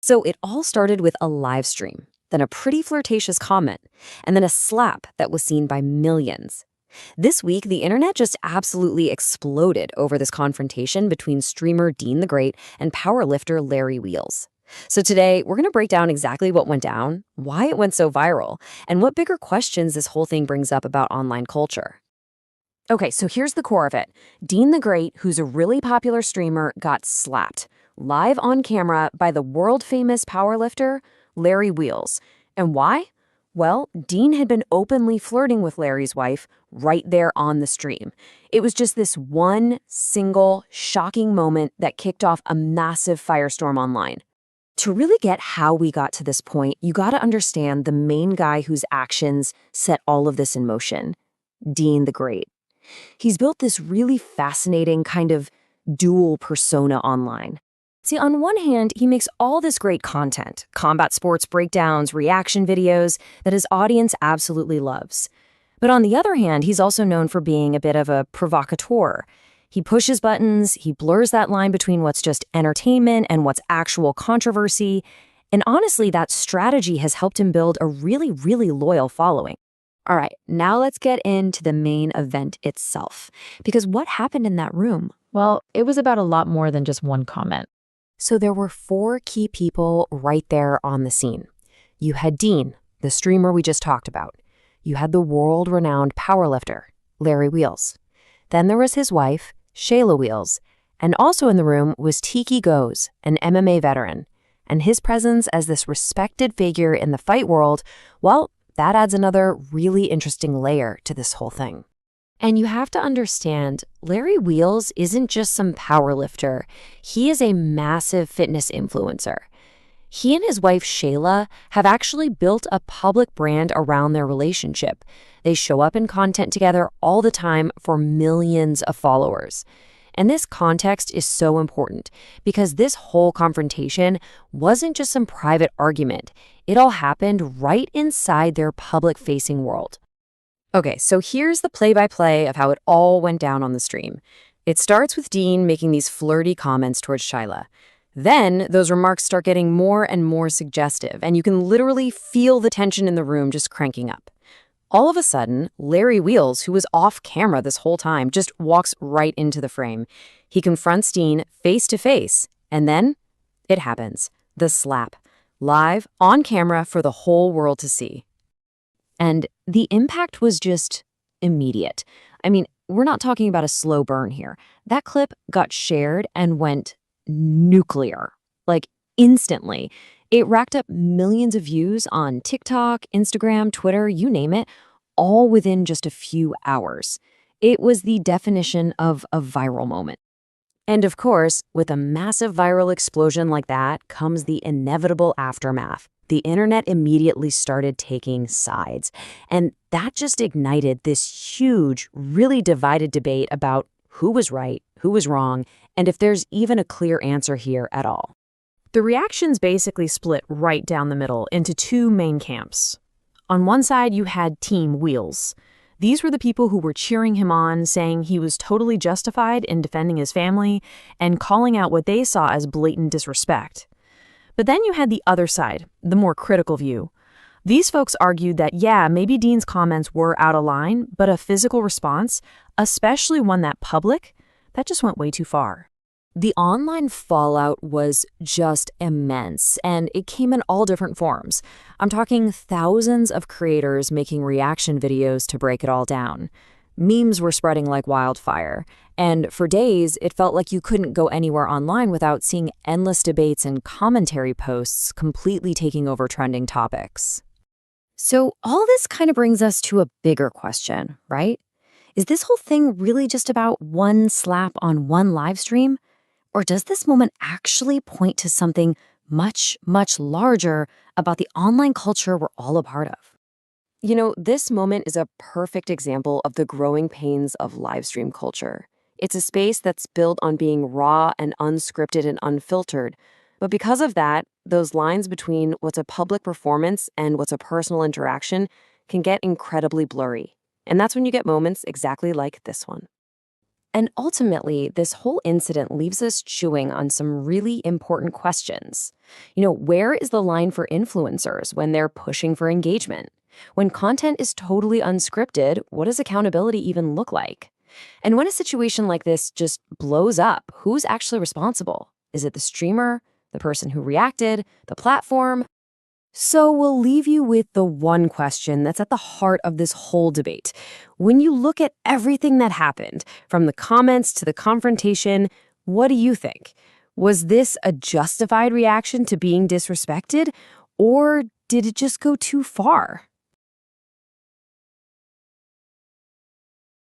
So it all started with a live stream, then a pretty flirtatious comment, and then a slap that was seen by millions. This week, the internet just absolutely exploded over this confrontation between streamer Deen the Great and powerlifter Larry Wheels. So today, we're going to break down exactly what went down, why it went so viral, and what bigger questions this whole thing brings up about online culture. Okay, so here's the core of it. Deen the Great, who's a really popular streamer, got slapped live on camera by the world-famous powerlifter Larry Wheels. And why? Well, Deen had been openly flirting with Larry's wife right there on the stream. It was just this one single shocking moment that kicked off a massive firestorm online. To really get how we got to this point, you got to understand the main guy whose actions set all of this in motion, Deen the Great. He's built this really fascinating kind of dual persona online. See, on one hand, he makes all this great content, combat sports breakdowns, reaction videos, that his audience absolutely loves. But on the other hand, he's also known for being a bit of a provocateur. He pushes buttons, he blurs that line between what's just entertainment and what's actual controversy. And honestly, that strategy has helped him build a really, really loyal following. All right, now let's get into the main event itself. Because what happened in that room? Well, it was about a lot more than just one comment. So there were 4 key people right there on the scene. You had Deen, the streamer we just talked about. You had the world-renowned powerlifter, Larry Wheels. Then there was his wife, Sheyla Wheels. And also in the room was Tiki Ghosn, an MMA veteran. And his presence as this respected figure in the fight world, well, that adds another really interesting layer to this whole thing. And you have to understand, Larry Wheels isn't just some powerlifter. He is a massive fitness influencer. He and his wife, Sheyla, have actually built a public brand around their relationship. They show up in content together all the time for millions of followers. And this context is so important because this whole confrontation wasn't just some private argument. It all happened right inside their public-facing world. Okay, so here's the play-by-play of how it all went down on the stream. It starts with Deen making these flirty comments towards Sheyla. Then those remarks start getting more and more suggestive, and you can literally feel the tension in the room just cranking up. All of a sudden, Larry Wheels, who was off camera this whole time, just walks right into the frame. He confronts Deen face to face, and then it happens. The slap. Live, on camera, for the whole world to see. And the impact was just immediate. I mean, we're not talking about a slow burn here. That clip got shared and went nuclear, like instantly. It racked up millions of views on TikTok, Instagram, Twitter, you name it, all within just a few hours. It was the definition of a viral moment. And of course, with a massive viral explosion like that comes the inevitable aftermath. The internet immediately started taking sides. And that just ignited this huge, really divided debate about who was right, who was wrong, and if there's even a clear answer here at all. The reactions basically split right down the middle into 2 main camps. On one side, you had Team Wheels. These were the people who were cheering him on, saying he was totally justified in defending his family and calling out what they saw as blatant disrespect. But then you had the other side, the more critical view. These folks argued that, yeah, maybe Deen's comments were out of line, but a physical response, especially one that public, that just went way too far. The online fallout was just immense, and it came in all different forms. I'm talking thousands of creators making reaction videos to break it all down. Memes were spreading like wildfire, and for days, it felt like you couldn't go anywhere online without seeing endless debates and commentary posts completely taking over trending topics. So all this kind of brings us to a bigger question, right? Is this whole thing really just about one slap on one live stream? Or does this moment actually point to something much, much larger about the online culture we're all a part of? You know, this moment is a perfect example of the growing pains of live stream culture. It's a space that's built on being raw and unscripted and unfiltered. But because of that, those lines between what's a public performance and what's a personal interaction can get incredibly blurry. And that's when you get moments exactly like this one. And ultimately, this whole incident leaves us chewing on some really important questions. Where is the line for influencers when they're pushing for engagement? When content is totally unscripted, what does accountability even look like? And when a situation like this just blows up, who's actually responsible? Is it the streamer, the person who reacted, the platform? So we'll leave you with the one question that's at the heart of this whole debate. When you look at everything that happened, from the comments to the confrontation, what do you think? Was this a justified reaction to being disrespected, or did it just go too far?